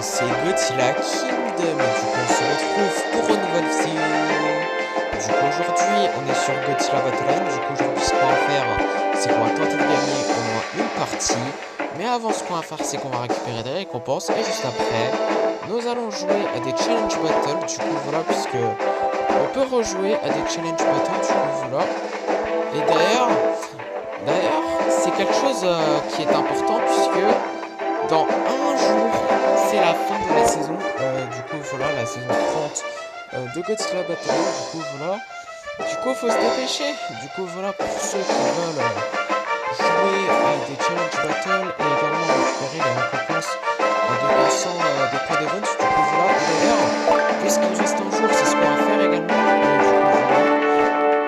c'est Godzilla Kingdom. Du coup, on se retrouve pour une nouvelle vidéo. Du coup, aujourd'hui, on est sur Godzilla Battle Line. Du coup, aujourd'hui, ce qu'on va faire, c'est qu'on va tenter de gagner au moins une partie. Mais avant, ce qu'on va faire, c'est qu'on va récupérer des récompenses. Et juste après, nous allons jouer à des challenge battles. Du coup, voilà, puisque on peut rejouer à des challenge battles. Du coup, voilà. Et d'ailleurs, c'est quelque chose qui est important, puisque dans un jour, c'est la fin de la saison. Du coup, voilà, la saison 30 de Godzilla Battle. Du coup, voilà. Du coup, faut se dépêcher. Du coup, voilà, pour ceux qui veulent jouer à des challenge battles et également récupérer les récompenses de passant des points d'event. Du coup, voilà. Et d'ailleurs, puisqu'il reste un jour, c'est ce qu'on va faire également. Du coup, voilà.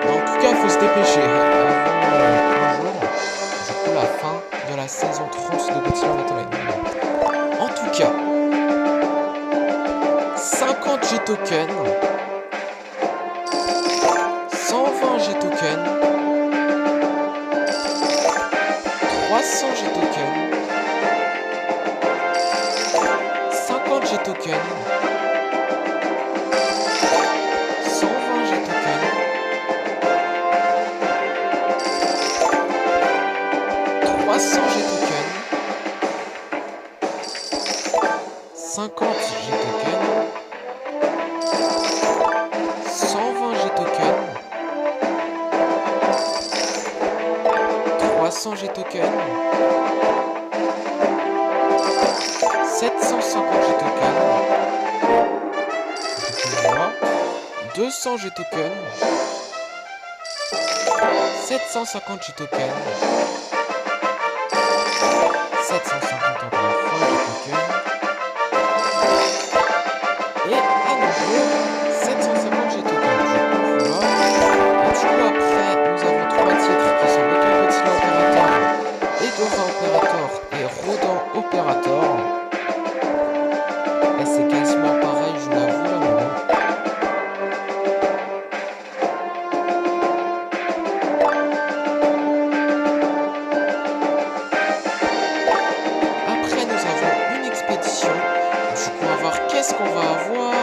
Mais en tout cas, il faut se dépêcher avant un jour. Du coup, la fin de la saison 30 de Godzilla Battle. En tout cas, 50 G-tokens, 120 G-tokens, 300 G-tokens, 50 G-tokens, 120 G-tokens, 300 G-tokens, 50 G-tokens, 120 G-tokens, 300 G-tokens, 750 G-tokens, 200 G-tokens, 750 G-tokens, 750 encore une fois G-tokens, et à nouveau 750 G-tokens. Voilà. Et du coup après nous avons trois titres qui sont Mechagodzilla Operator, Edora Operator et Rodan Operator. Et c'est quasiment pareil, je l'avoue là, mais bon. Après nous avons une expédition. Du coup on va voir qu'est-ce qu'on va avoir.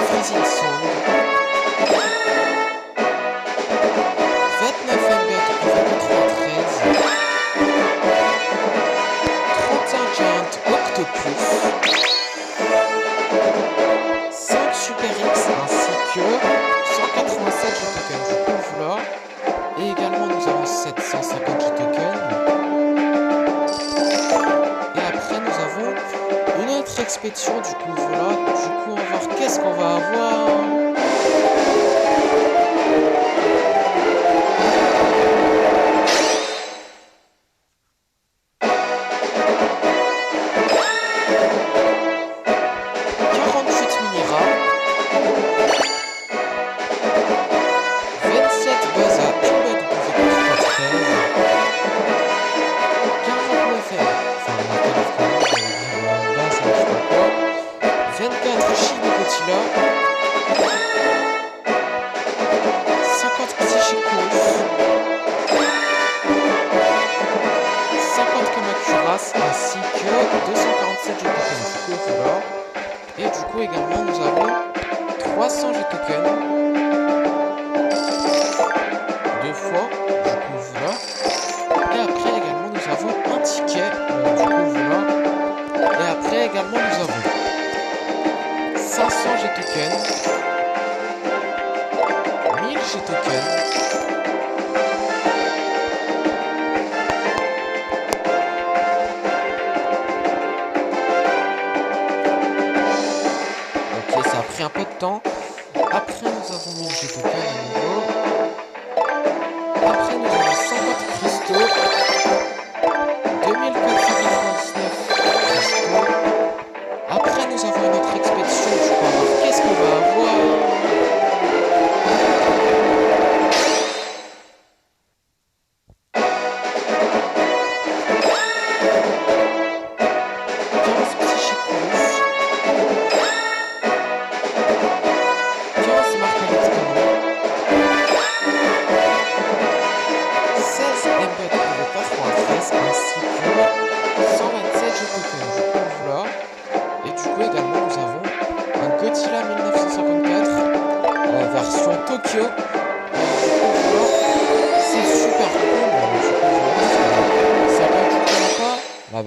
Freezing Sound, 29 Embed OV93, 31 Giant Octopus, 5 Super X ainsi que 187 G-tokens. Du coup voilà. Et également nous avons 750 G-tokens. Et après nous avons une autre expédition. Du coup voilà. Du coup on va voir qu'est-ce qu'on va avoir. Godzilla, 50 Psychicos, 50 Kamacuras ainsi que 247 G-tokens. Du coup voilà. Et du coup également nous avons 300 G-tokens. Deux fois. Du coup voilà. Et après également nous avons un ticket. Du coup voilà. Et après également nous avons 500 G-tokens, 1000 G-tokens, ok, ça a pris un peu de temps. Après nous avons 1000 G-tokens à nouveau. Après nous avons 50 cristaux, 2499 cristaux. Après nous avons une autre expédition. Du coup on va voir qu'est-ce qu'on va avoir.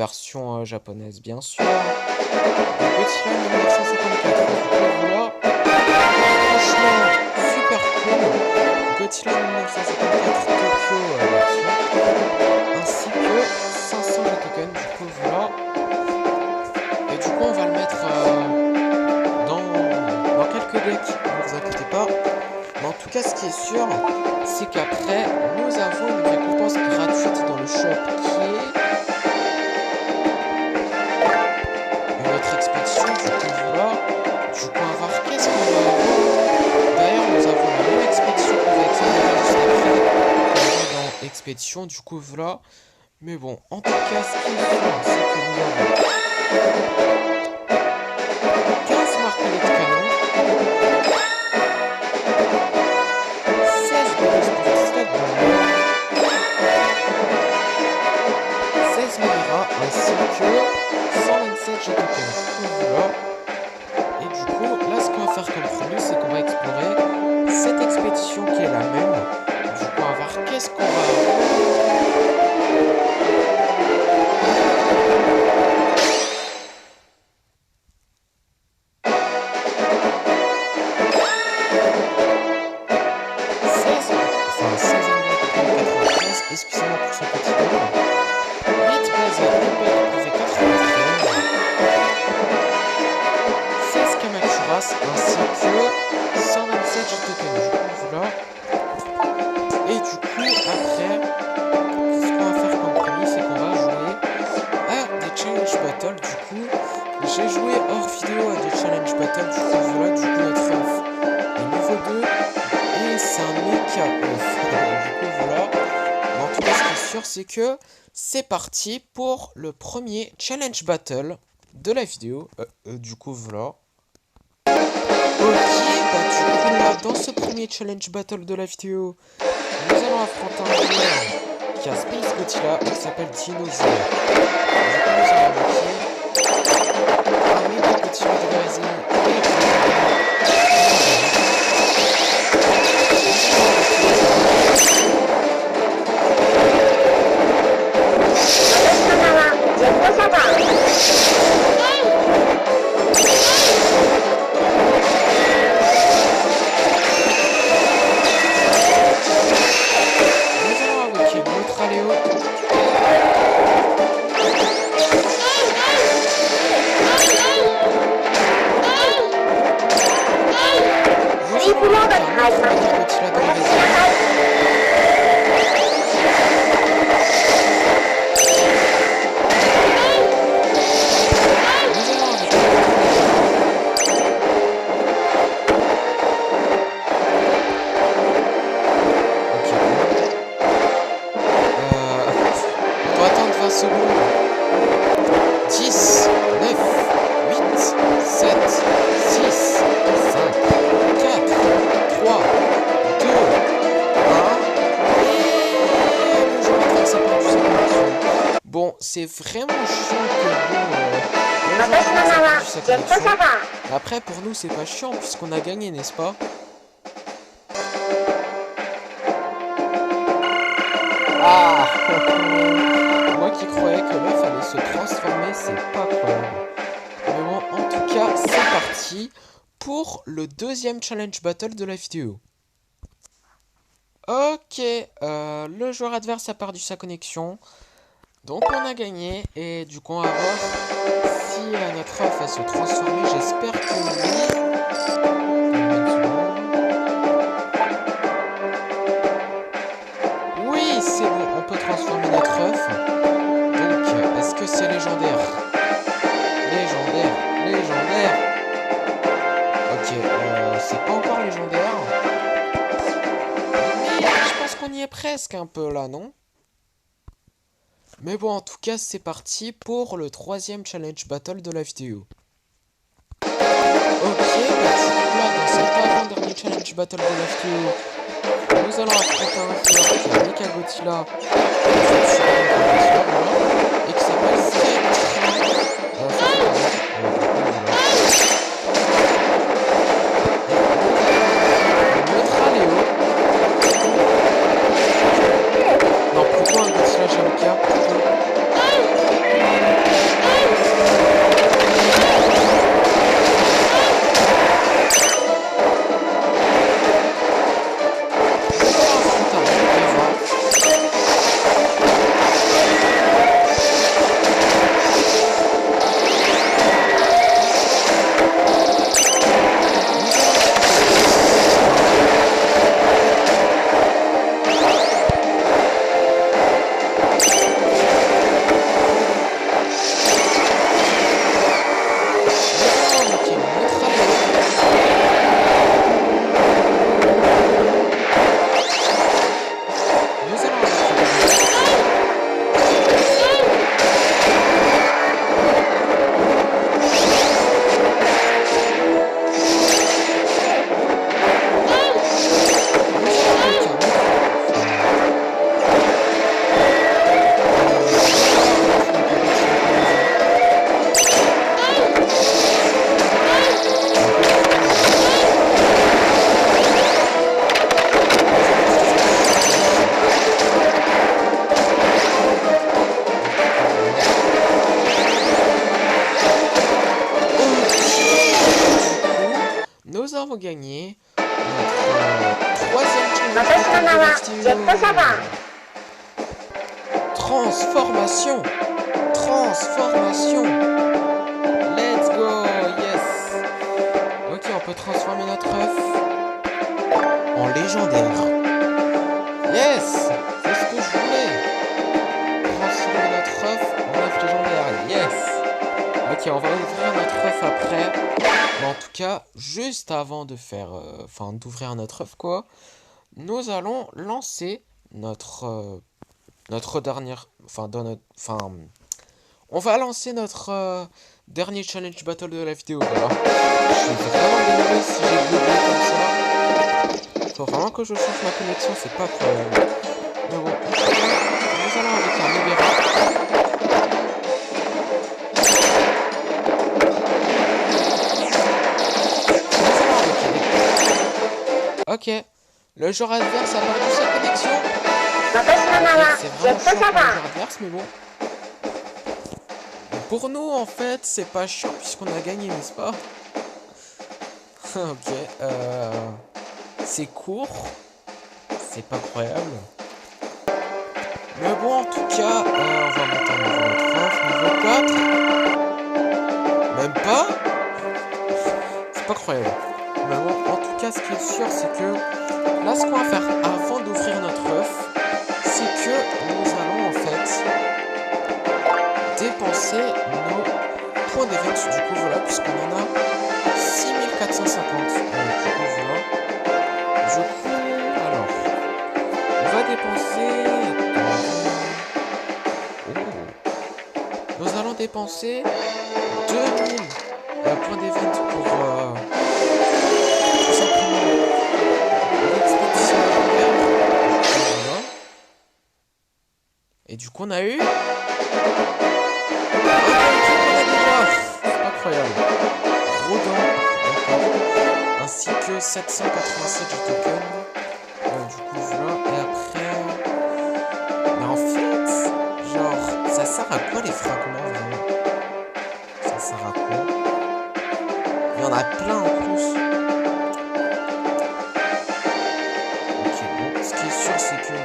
version japonaise, bien sûr. Godzilla 1954. Voilà. Franchement, super cool. Godzilla 1954 Tokyo version. Ainsi que 500 de tokens. Du coup, voilà. Et du coup, on va le mettre dans quelques decks. Ne vous inquiétez pas. Mais en tout cas, ce qui est sûr, c'est qu'après, nous avons une récompense gratuite dans le shop qui est une autre expédition. Du coup, voilà. Du coup, on va voir qu'est-ce qu'on va avoir. D'ailleurs, nous avons la même expédition qu'on va examiner juste après. Dans expédition, du coup, voilà. Mais bon, en tout cas, ce qui est sûr, c'est que nous avons 15 martelets de canon. 16 bonus pour pistolet de bombe. 16 Mira ainsi que 127 jets de tokens. Du coup, voilà. Et du coup, là, ce qu'on va faire comme premier, c'est qu'on va explorer cette expédition qui est la même. Du coup, on va voir qu'est-ce qu'on va avoir. Excusez-moi pour ce petit nombre. 8 bases à Impact pour 93. 16 Kamacuras ainsi que 127 jets de tokens. Du coup, voilà. Et du coup, après, ce qu'on va faire comme premier, c'est qu'on va jouer à des challenge battles. Du coup, j'ai joué hors vidéo à des challenge battles. Du coup, voilà, du coup, notre off est niveau 2. Et c'est un méca off. Du coup, voilà. Mais en tout cas, ce qui est sûr, c'est que c'est parti pour le premier challenge battle de la vidéo. Du coup, voilà. Ok, bah du coup, là, dans ce premier challenge battle de la vidéo, nous allons affronter un joueur qui a Space Godzilla et qui s'appelle Dinosaur. Du coup, nous allons invoquer un méga Godzilla de la résine c'est vraiment chiant que après pour nous c'est pas chiant puisqu'on a gagné, n'est-ce pas? Ah moi qui croyais que l'œuf allait se transformer, c'est pas croyable. Mais bon, en tout cas, c'est parti pour le deuxième challenge battle de la vidéo. Ok, le joueur adverse a perdu sa connexion. Donc on a gagné et du coup on va voir si notre œuf va se transformer. J'espère que oui. Oui, c'est bon, on peut transformer notre œuf. Donc est-ce que c'est légendaire? Légendaire. Ok, c'est pas encore légendaire. Mais je pense qu'on y est presque un peu là, non? Mais bon, en tout cas, c'est parti pour le troisième challenge battle de la vidéo. Ok, bah du coup là, dans cet avant-dernier challenge battle de la vidéo, nous allons affronter un joueur qui est Mecha Godzilla, et qui s'appelle Non, plutôt un Godzilla GMK, plutôt. nous avons gagné notre troisième challenge 私の名は Battle ジェットサバー Transformation. Transformation. Let's go. Yes. Ok, on peut transformer notre œuf en légendaire. Yes. C'est ce que je voulais. Transformer notre œuf en œuf légendaire. Yes. Ok, on va ouvrir notre œuf après. Mais en tout cas, juste avant de faire... Enfin, d'ouvrir notre œuf, quoi. Nous allons lancer notre dernière... Enfin, on va lancer notre dernier challenge battle de la vidéo, voilà. Je suis vraiment désolé si j'ai bugué comme ça. Faut vraiment que je change ma connexion, c'est pas croyable. Mais bon, nous allons avec un Libera. Ok, le joueur adverse a perdu sa connexion. C'est vraiment chiant pour le joueur adverse, mais bon. Pour nous, en fait, c'est pas chiant puisqu'on a gagné, n'est-ce pas? Ok, c'est court. C'est pas croyable. Mais bon, en tout cas, on va monter en niveau 9, niveau 4. Même pas. C'est pas croyable. Mais bon, en tout cas, ce qui est sûr, c'est que là, ce qu'on va faire avant d'ouvrir notre œuf, c'est que nous allons en fait dépenser nos points d'event. Du coup, voilà, puisqu'on en a 6450. Du coup, voilà. Du coup, alors, on va dépenser... Oh. Nous allons dépenser 2000 points d'event pour... tout simplement l'expédition voilà. Et du coup on a eu c'est incroyable Rodin ainsi que 787 du token du coup voilà et après mais en fait genre ça sert à quoi les fragments vraiment ça sert à quoi il y en a plein en plus. Ce qui est sûr, c'est que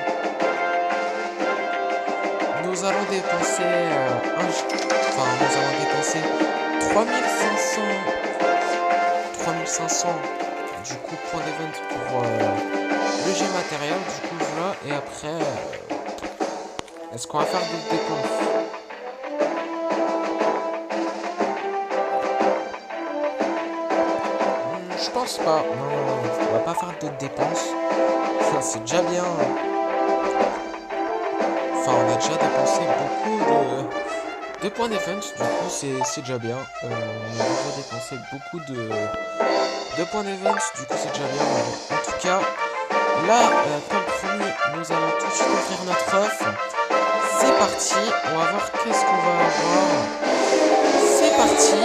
nous allons dépenser nous allons dépenser 3500 du coup points d'event pour le jet matériel du coup voilà et après est-ce qu'on va faire d'autres dépenses? Je pense pas. Non, on va pas faire d'autres dépenses. C'est déjà bien. Enfin, on a déjà dépensé beaucoup de points d'event. Du coup, c'est déjà bien. On a déjà dépensé beaucoup de points d'event. Du coup, c'est déjà bien. En tout cas, là, comme promis, nous allons tout de suite ouvrir notre œuf. C'est parti. On va voir qu'est-ce qu'on va avoir. C'est parti.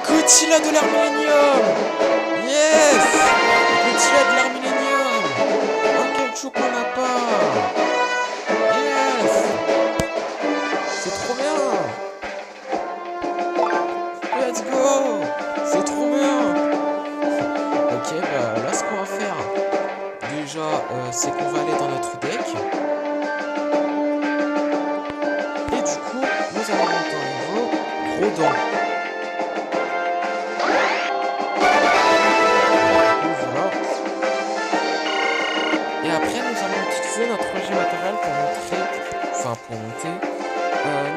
Godzilla de l'ère Millennium. Yes. Godzilla de l'ère Millennium. Un caoutchouc qu'on n'a pas. Yes. C'est trop bien. Let's go. C'est trop bien. Ok, bah là ce qu'on va faire, déjà, c'est qu'on va aller dans notre deck. Et du coup, nous allons monter un niveau Rodin. Et après, nous allons utiliser notre jet matériel pour monter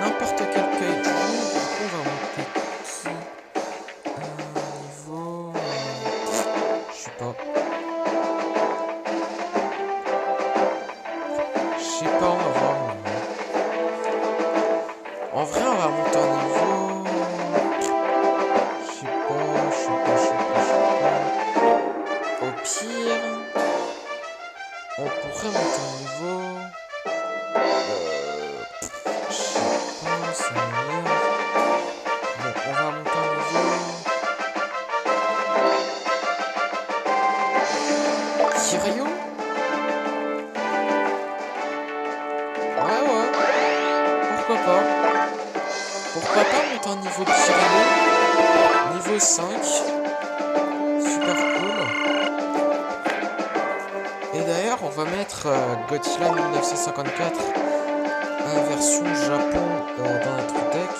n'importe quel kaiju. Du coup, on va monter qui niveau... je sais pas. On va voir. En vrai, on va monter un niveau... Je sais pas. Au pire... on pourrait monter un niveau... je sais pas, ça m'énerve. Bon, on va monter un niveau... Kiryu? Ouais. pas. Pourquoi pas monter en niveau de Kiryu. Niveau 5. Super cool. Et d'ailleurs, on va mettre Godzilla 1954 version Japon dans notre deck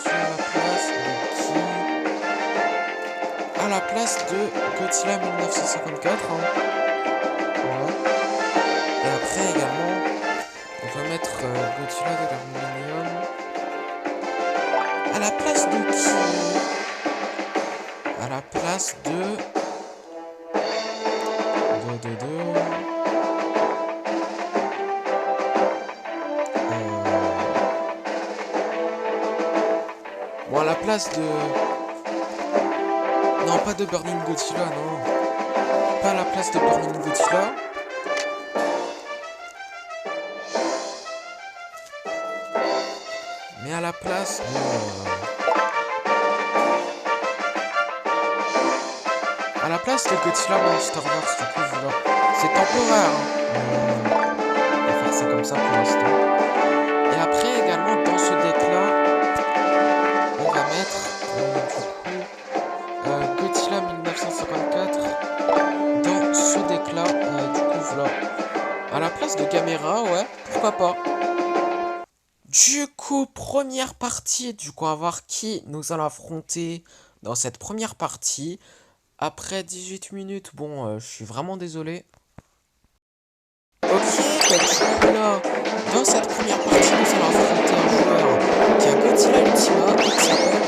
à la place de Godzilla 1954. Hein. Voilà. Et après également, on va mettre Godzilla de l'Arminium à la place de qui? À la place de... Bon, à la place de... Non, pas de Burning Godzilla, non. Pas à la place de Burning Godzilla. Mais à la place de... À la place de Godzilla Monsterverse, du coup, voilà. C'est temporaire. Hein. On va faire ça comme ça pour l'instant. Et après, également, dans ce deck-là, on va mettre, Godzilla 1954 dans ce deck-là, du coup, voilà. À la place de Gamera, ouais, pourquoi pas. Du coup, première partie, du coup, on va voir qui nous allons affronter dans cette première partie. Après 18 minutes, bon, je suis vraiment désolé. Ok, bah, du coup là, dans cette première partie, nous allons affronter un joueur qui a Godzilla Ultima et qui s'appelle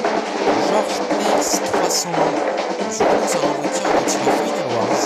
George Place 301. Du coup, nous allons invoquer un Godzilla Final Wars.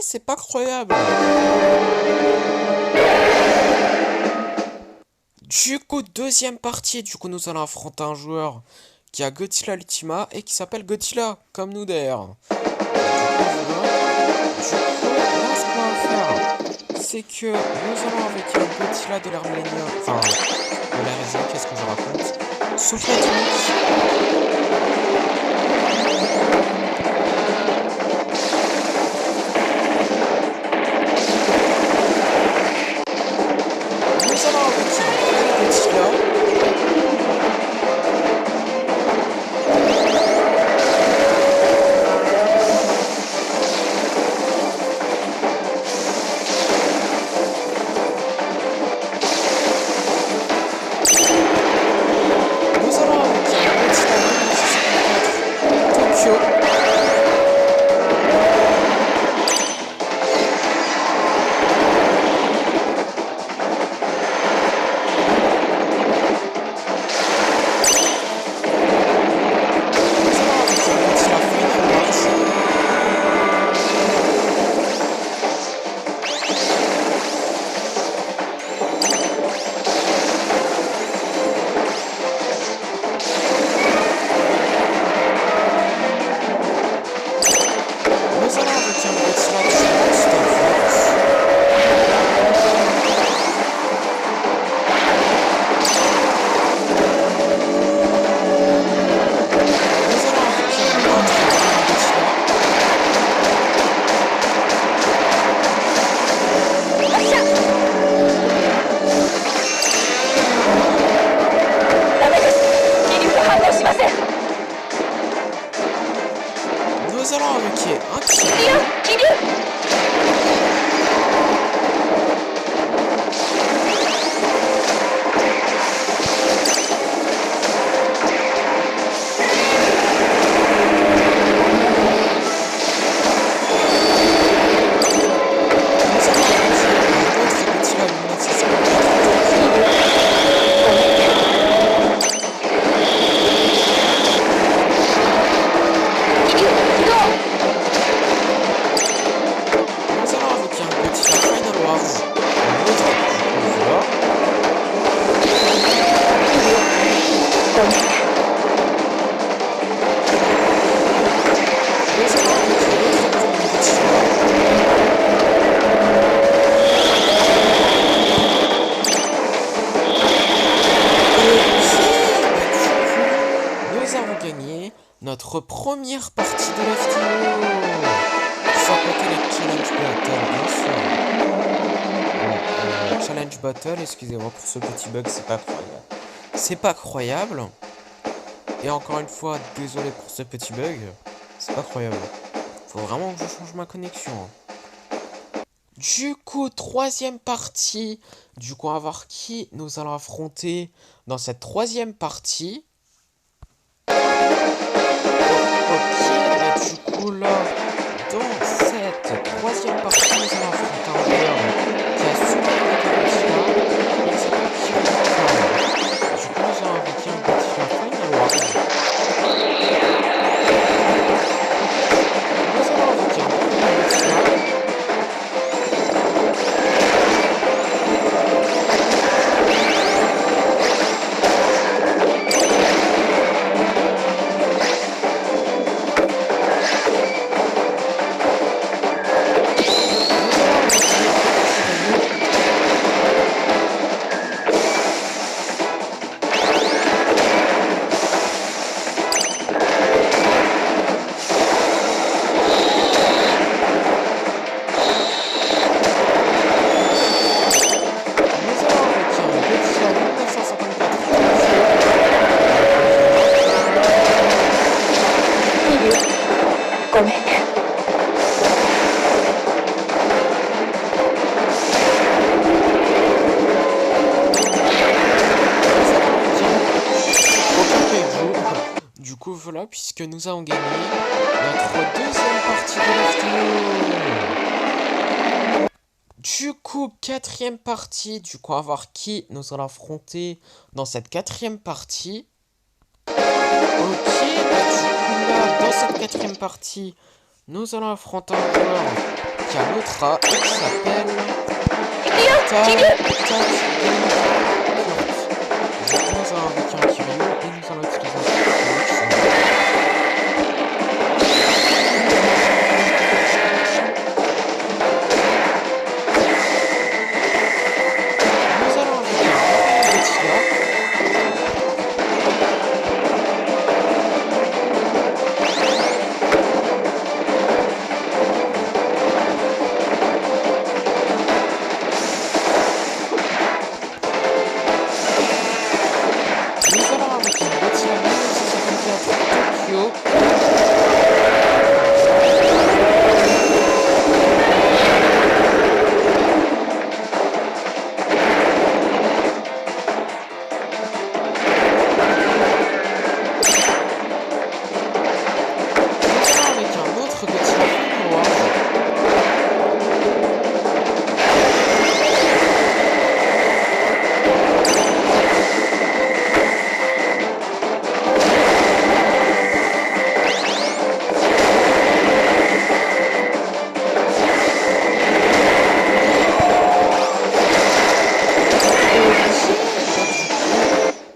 C'est pas croyable. Du coup, deuxième partie, du coup, nous allons affronter un joueur qui a Godzilla Ultima et qui s'appelle Godzilla, comme nous d'ailleurs. Du coup, là, ce qu'on va faire, c'est que nous allons avec un Godzilla de l'ère Millennium, enfin, de l'ère Z, qu'est-ce que je raconte? Souffle atomique. Nous allons invoquer un Kiryu. notre première partie de la vidéo. Sans compter les challenge battle, bien sûr. Bon, challenge battle, excusez-moi pour ce petit bug, c'est pas croyable. C'est pas croyable. Et encore une fois, désolé pour ce petit bug. C'est pas croyable. Faut vraiment que je change ma connexion. Du coup, troisième partie. Du coup, on va voir qui nous allons affronter dans cette troisième partie. Ok, et du coup là, dans cette troisième partie, nous allons affronter un joueur qui a souvent été Godzilla. Il s'appelle Kiryu. Du coup, nous allons invoquer un Godzilla Final Wars. Nous allons invoquer un premier Godzilla. Du coup, voilà, puisque nous avons gagné notre deuxième partie de la vidéo. Du coup, quatrième partie. Du coup, on va voir qui nous allons affronter dans cette quatrième partie. Ok, bah, du coup, là, dans cette quatrième partie, nous allons affronter un joueur qui a notre A et qui s'appelle Du coup, nous allons avec un Kiryu et nous allons utiliser un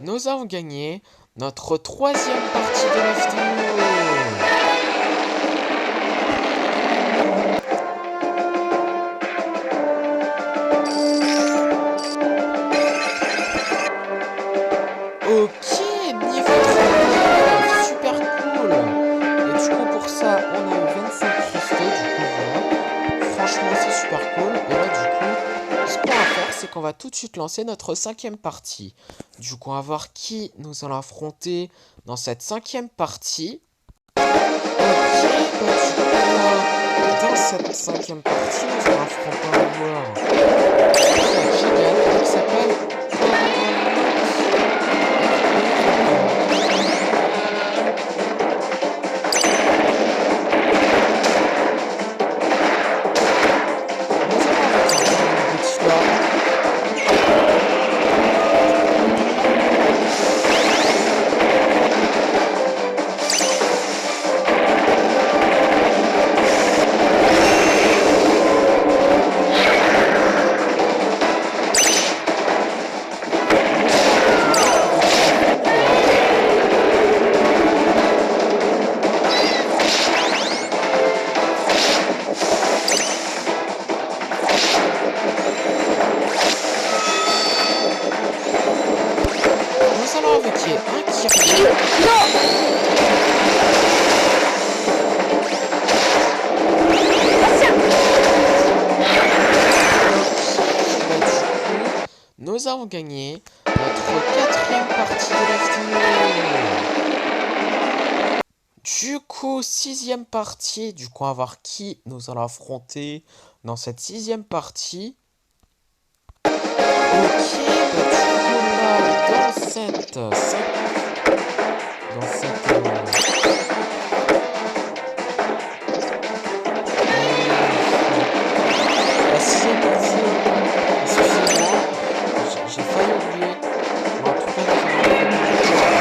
Nous avons gagné notre troisième partie de la vidéo. Ok, niveau 3, super cool. Et du coup pour ça, on a eu 25 cristaux, du coup voilà. Franchement c'est super cool. Et là du coup, ce qu'on va faire, c'est qu'on va tout de suite lancer notre cinquième partie. Du coup on va voir qui nous allons affronter dans cette cinquième partie. Ok, bah du coup là, dans cette cinquième partie, nous allons affronter un joueur qui s'appelle avons gagné notre quatrième partie de la vidéo. Du coup, sixième partie. Du coup, on va voir qui nous allons affronter dans cette sixième partie. Ok, bah, du coup, là, dans cette la sixième partie, excusez-moi, j'ai failli oublier. Bon, en tout cas, nous allons pourquoi il a pas de Ultima dans...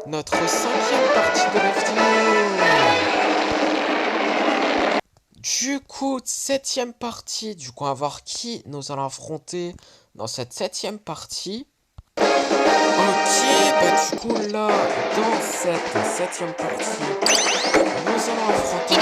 Notre cinquième partie de la vidéo. Du coup, septième partie. Du coup, on va voir qui nous allons affronter dans cette septième partie. Ok, bah du coup là, dans cette septième partie, nous allons affronter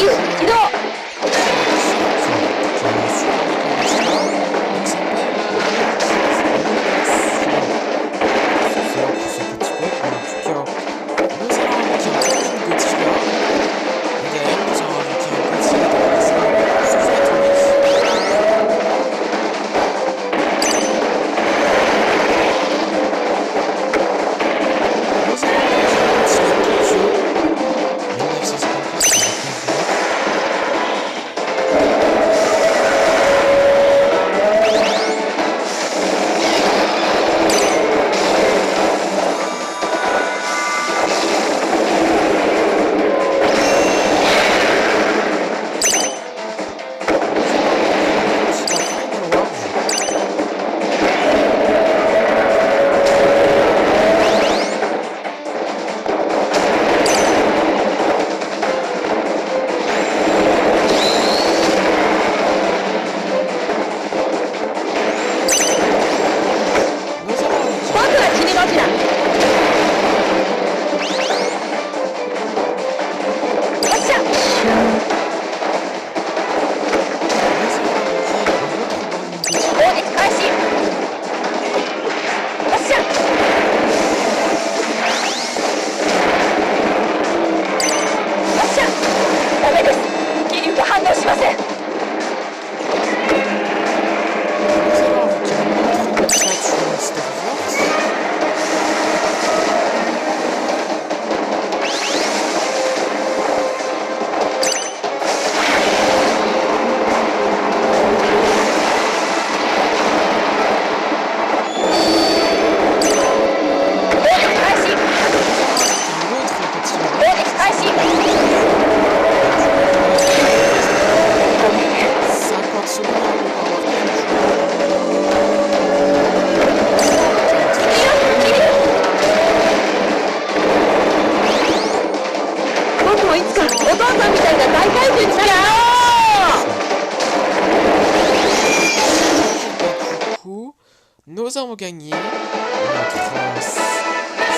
nous avons gagné notre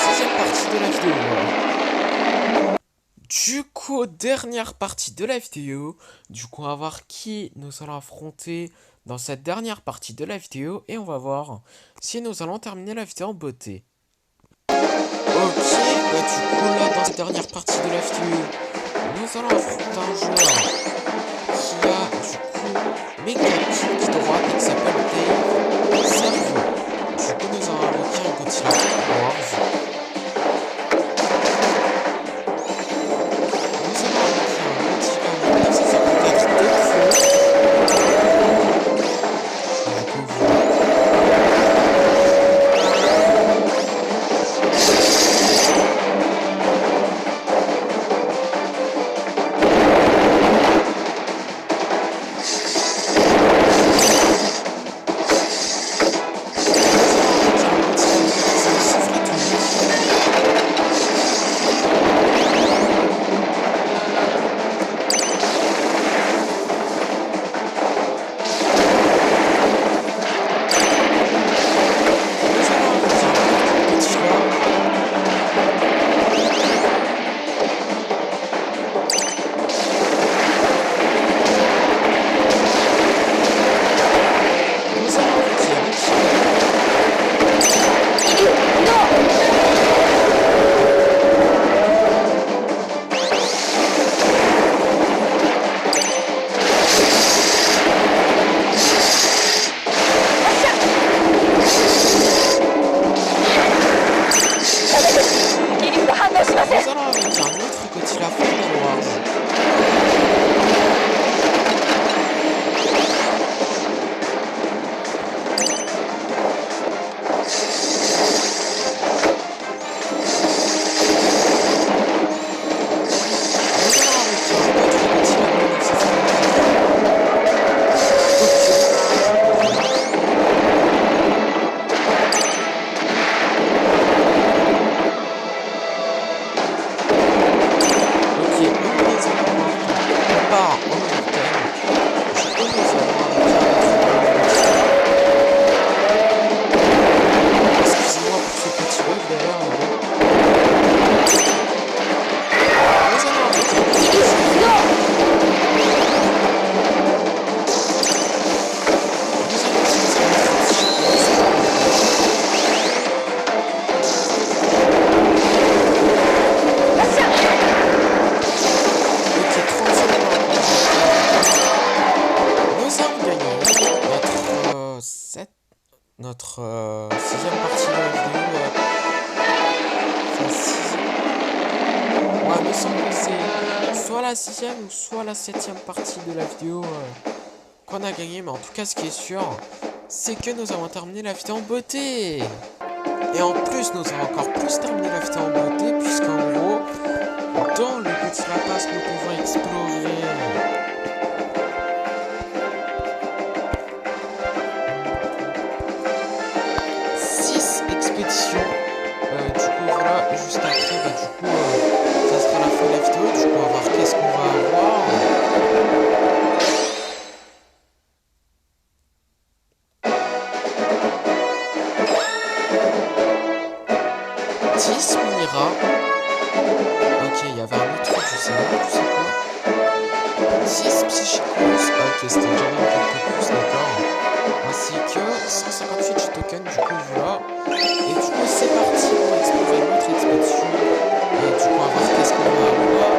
sixième partie de la vidéo. Du coup, dernière partie de la vidéo. Du coup, on va voir qui nous allons affronter dans cette dernière partie de la vidéo. Et on va voir si nous allons terminer la vidéo en beauté. Ok, bah du coup là, dans cette dernière partie de la vidéo, nous allons affronter un joueur qui a du coup méga kick droit et qui s'appelle Dave Servo. Du coup, nous allons invoquer un Godzilla Wars. Notre sixième partie de la vidéo. Ouais, me semble que c'est soit la sixième ou soit la septième partie de la vidéo qu'on a gagné. Mais en tout cas, ce qui est sûr, c'est que nous avons terminé la vidéo en beauté. Et en plus, nous avons encore plus terminé la vidéo en beauté, puisqu'en gros, dans le petit lapas, nous pouvons explorer. Du coup voilà, juste après bah, du coup ça sera la fin de la vidéo. Du coup on va voir qu'est-ce qu'on va avoir. 10 mini-rats. Ok, il y avait un autre truc, je sais quoi. 6 psychicos. Ok, c'était déjà même quelque plus, d'accord. Ainsi que 158 tokens, du coup voilà. Et du coup c'est parti pour explorer notre expédition. Et du coup on va voir qu'est-ce qu'on va avoir.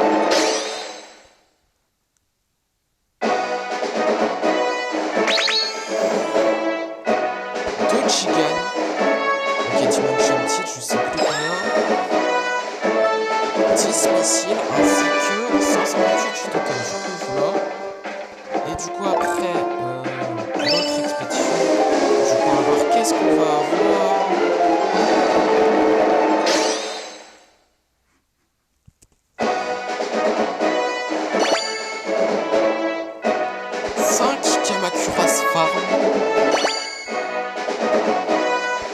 Deux Chigan. Ok, Dimension Tilt, je sais plus combien. 10 missiles ainsi que 158 tokens, du coup voilà. Et du coup après notre expédition, du coup on va voir qu'est-ce qu'on va avoir. Kamacuras Farm,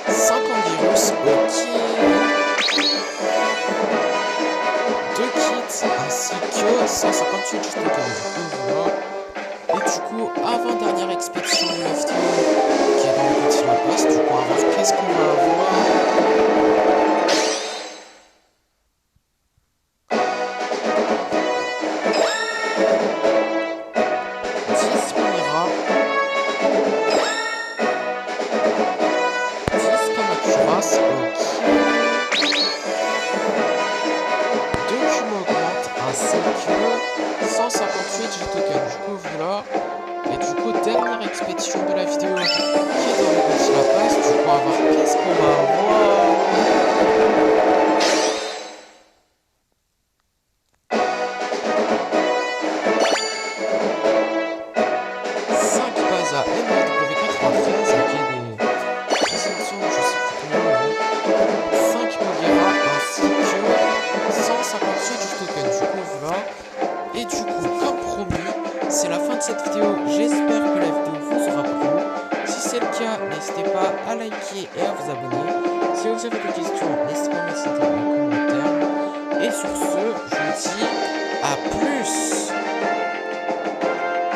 5 Anguirus, ok, 2 kits ainsi que 158 tokens, du coup voilà. Et du coup, avant-dernière expédition de la vidéo qui est dans le petit lapas, du coup cas, n'hésitez pas à liker et à vous abonner. Si vous avez des questions, n'hésitez pas à me laisser un